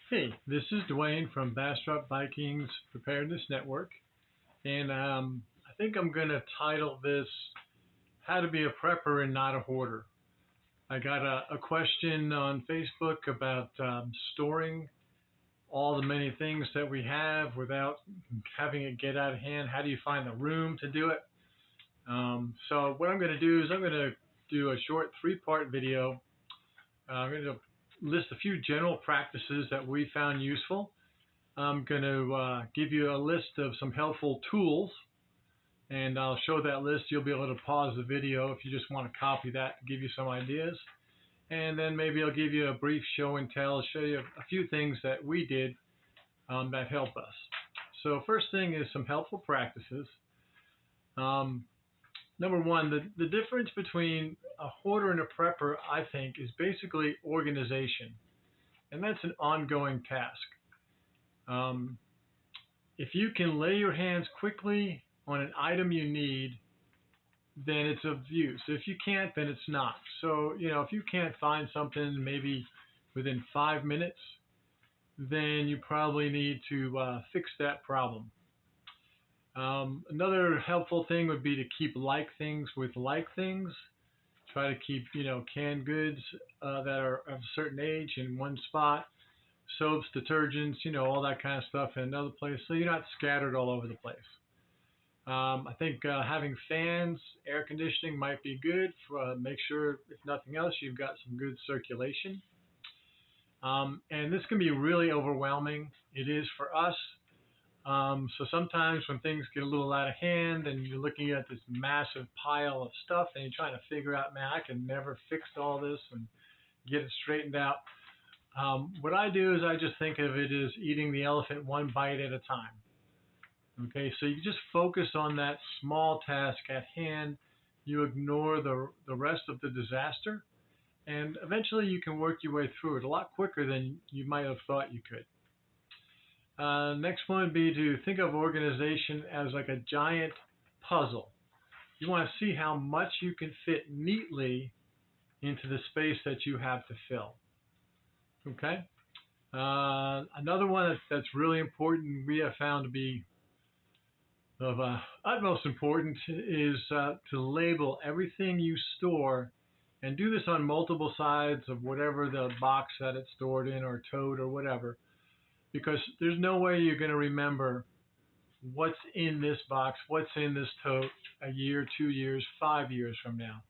Hey, this is Dwayne from Bastrop Vikings Preparedness Network, and I think I'm going to title this "How to Be a Prepper and Not a Hoarder." I got a question on Facebook about storing all the many things that we have without having it get out of hand. How do you find the room to do it? So what I'm going to do is I'm going to do a short three-part video. I'm going to list a few general practices that we found useful. I'm going to give you a list of some helpful tools, and I'll show that list. You'll be able to pause the video if you just want to copy that to give you some ideas. And then maybe I'll give you a brief show and tell, show you a few things that we did that help us. So first thing is some helpful practices. Number one, the difference between a hoarder and a prepper, I think, is basically organization. And that's an ongoing task. Um, If you can lay your hands quickly on an item you need, then it's of use. If you can't, then it's not. So, if you can't find something maybe within 5 minutes, then you probably need to fix that problem. Another helpful thing would be to keep like things with like things. Try to keep, canned goods that are of a certain age in one spot, soaps, detergents, all that kind of stuff in another place, so you're not scattered all over the place. I think having fans, air conditioning might be good. Make sure, if nothing else, you've got some good circulation. And this can be really overwhelming. It is for us. So sometimes when things get a little out of hand and you're looking at this massive pile of stuff and you're trying to figure out, man, I can never fix all this and get it straightened out. What I do is I just think of it as eating the elephant one bite at a time. Okay, so you just focus on that small task at hand. You ignore the rest of the disaster, and eventually you can work your way through it a lot quicker than you might have thought you could. Next one would be to think of organization as like a giant puzzle. You want to see how much you can fit neatly into the space that you have to fill. Okay. Another one that's really important, we have found to be of utmost importance, is to label everything you store, and do this on multiple sides of whatever the box that it's stored in, or tote, or whatever, because there's no way you're going to remember what's in this box, what's in this tote a year, 2 years, 5 years from now.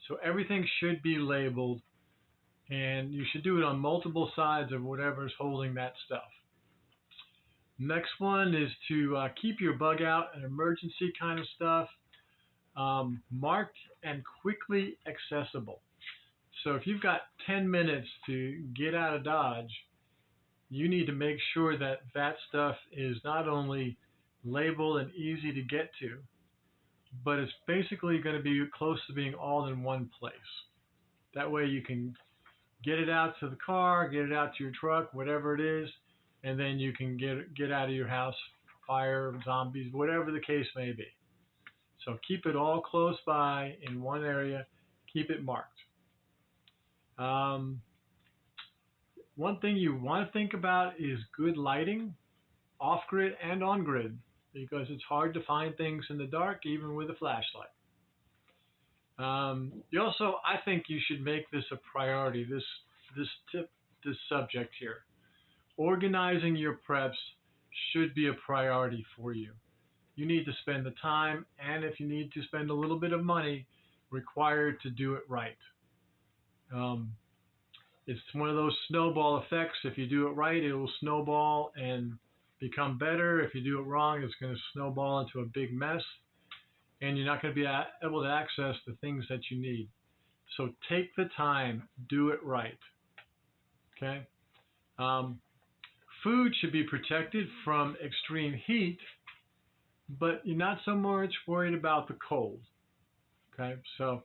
So everything should be labeled, and you should do it on multiple sides of whatever's holding that stuff. Next one is to keep your bug out and emergency kind of stuff marked and quickly accessible. So if you've got 10 minutes to get out of Dodge, you need to make sure that that stuff is not only labeled and easy to get to, but it's basically going to be close to being all in one place. That way you can get it out to the car, get it out to your truck, whatever it is, and then you can get out of your house, fire, zombies, whatever the case may be. So keep it all close by in one area. Keep it marked. One thing you want to think about is good lighting, off-grid and on-grid, because it's hard to find things in the dark, even with a flashlight. I think you should make this a priority, this subject here. Organizing your preps should be a priority for you. You need to spend the time, and if you need to spend a little bit of money, required to do it right. It's one of those snowball effects. If you do it right, it will snowball and become better. If you do it wrong, it's going to snowball into a big mess, and you're not going to be able to access the things that you need. So take the time, do it right. Okay? Food should be protected from extreme heat, but you're not so much worried about the cold. Okay? So,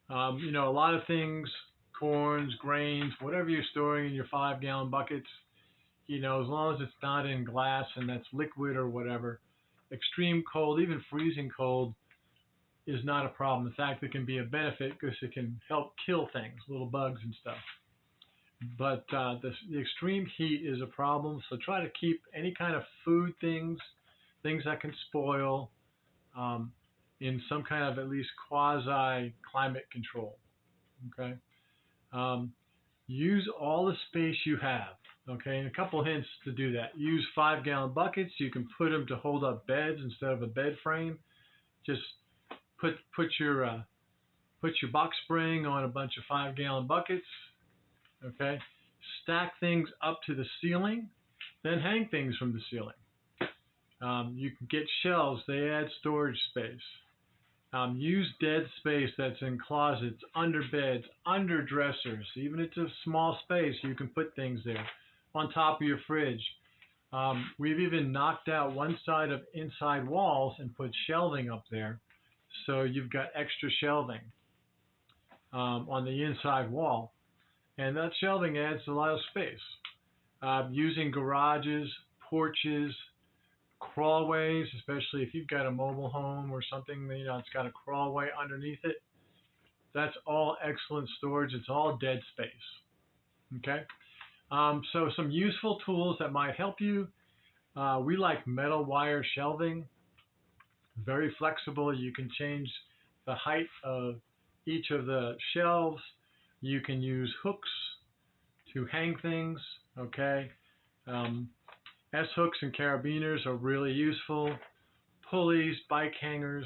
a lot of things, corns, grains, whatever you're storing in your 5-gallon buckets, as long as it's not in glass and that's liquid or whatever, extreme cold, even freezing cold, is not a problem. In fact, it can be a benefit because it can help kill things, little bugs and stuff. but the extreme heat is a problem. So try to keep any kind of food things that can spoil, um, in some kind of at least quasi climate control. Okay. Um, use all the space you have. Okay, and a couple hints to do that. Use 5-gallon buckets. You can put them to hold up beds instead of a bed frame. Just put your box spring on a bunch of 5-gallon buckets. Okay, stack things up to the ceiling, then hang things from the ceiling. You can get shelves. They add storage space. Use dead space that's in closets, under beds, under dressers. Even if it's a small space, you can put things there. On top of your fridge. We've even knocked out one side of inside walls and put shelving up there. So you've got extra shelving on the inside wall. And that shelving adds a lot of space. Using garages, porches, crawlways, especially if you've got a mobile home or something, it's got a crawlway underneath it. That's all excellent storage. It's all dead space. Okay. So some useful tools that might help you. We like metal wire shelving. Very flexible. You can change the height of each of the shelves. You can use hooks to hang things. Okay. S-hooks and carabiners are really useful. Pulleys, bike hangers,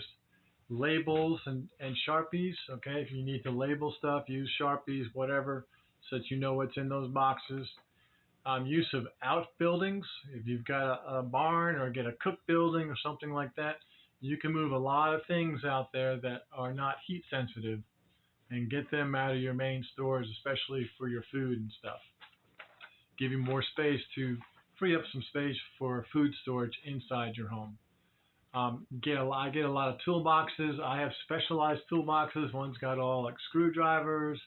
labels and Sharpies. Okay, if you need to label stuff, use Sharpies, whatever, so that you know what's in those boxes. Use of outbuildings. If you've got a barn or get a cook building or something like that, you can move a lot of things out there that are not heat sensitive and get them out of your main stores, especially for your food and stuff. Give you more space to free up some space for food storage inside your home. I get a lot of toolboxes. I have specialized toolboxes. One's got all like screwdrivers.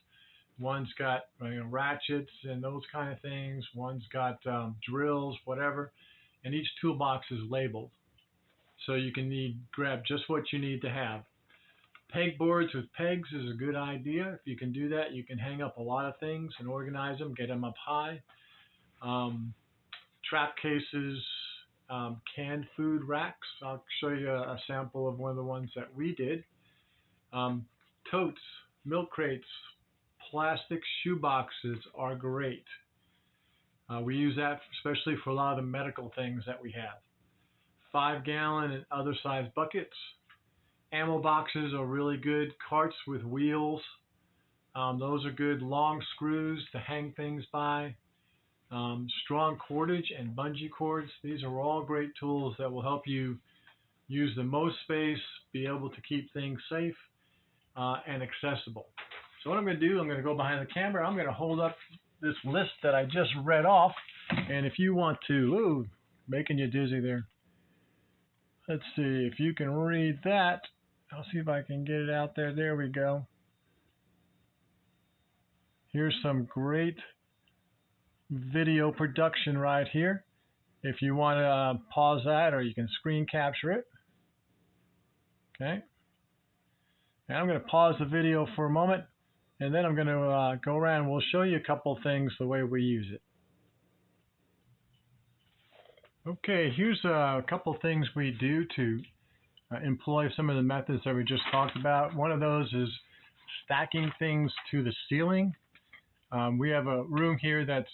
One's got ratchets and those kind of things. One's got drills, whatever. And each toolbox is labeled, so you can grab just what you need to have. Pegboards with pegs is a good idea. If you can do that, you can hang up a lot of things and organize them, get them up high. Trap cases, canned food racks. I'll show you a sample of one of the ones that we did. Totes, milk crates, plastic shoe boxes are great. We use that especially for a lot of the medical things that we have. 5-gallon and other size buckets. Ammo boxes are really good. Carts with wheels. Those are good. Long screws to hang things by. Strong cordage and bungee cords. These are all great tools that will help you use the most space, be able to keep things safe and accessible. So what I'm going to do, I'm going to go behind the camera. I'm going to hold up this list that I just read off. And if you want to, making you dizzy there. Let's see if you can read that. I'll see if I can get it out there. There we go. Here's some great video production right here. If you want to pause that, or you can screen capture it. Okay. And I'm going to pause the video for a moment, and then I'm going to go around and we'll show you a couple things the way we use it. Okay, here's a couple things we do to employ some of the methods that we just talked about. One of those is stacking things to the ceiling. We have a room here that's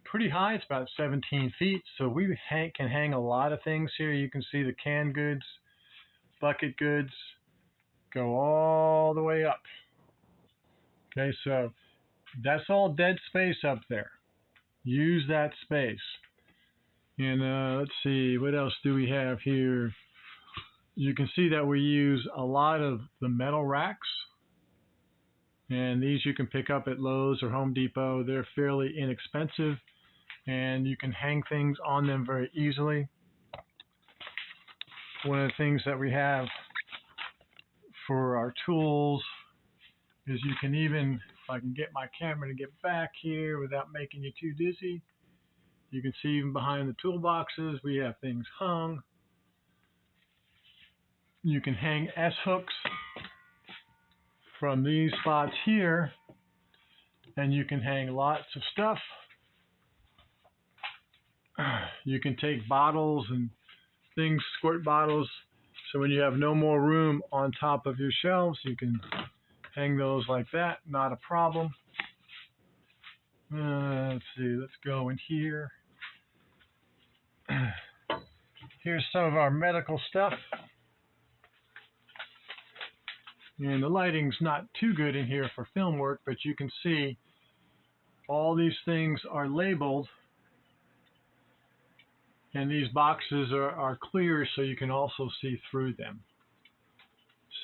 pretty high. It's about 17 feet, so we can hang a lot of things here. You can see the canned goods, bucket goods, go all the way up. Okay, so that's all dead space up there. Use that space. And let's see, what else do we have here? You can see that we use a lot of the metal racks. And these you can pick up at Lowe's or Home Depot. They're fairly inexpensive, and you can hang things on them very easily. One of the things that we have for our tools is you can even, if I can get my camera to get back here without making you too dizzy, you can see even behind the toolboxes we have things hung. You can hang S-hooks from these spots here and you can hang lots of stuff. You can take bottles and things, squirt bottles, so when you have no more room on top of your shelves, you can hang those like that, not a problem. Let's see, let's go in here. Here's some of our medical stuff. And the lighting's not too good in here for film work, but you can see all these things are labeled, and these boxes are clear so you can also see through them.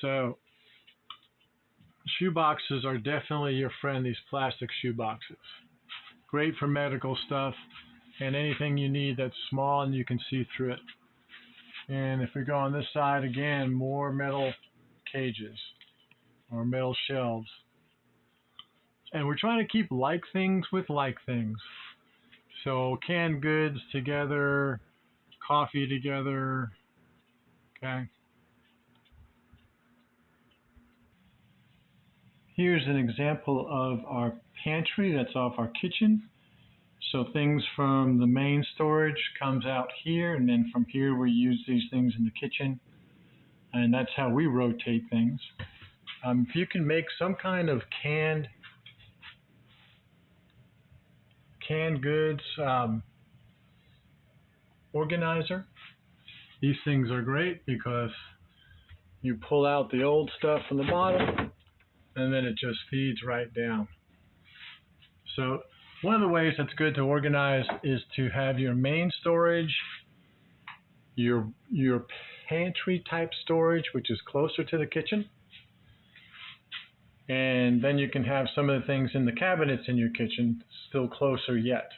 So shoe boxes are definitely your friend, these plastic shoe boxes. Great for medical stuff and anything you need that's small and you can see through it. And if we go on this side again, more metal cages or metal shelves. And we're trying to keep like things with like things. So canned goods together, coffee together, okay? Here's an example of our pantry that's off our kitchen. So things from the main storage comes out here, and then from here we use these things in the kitchen, and that's how we rotate things. If you can make some kind of canned goods organizer, these things are great because you pull out the old stuff from the bottom and then it just feeds right down. So one of the ways that's good to organize is to have your main storage, your pantry type storage, which is closer to the kitchen, and then you can have some of the things in the cabinets in your kitchen still closer yet.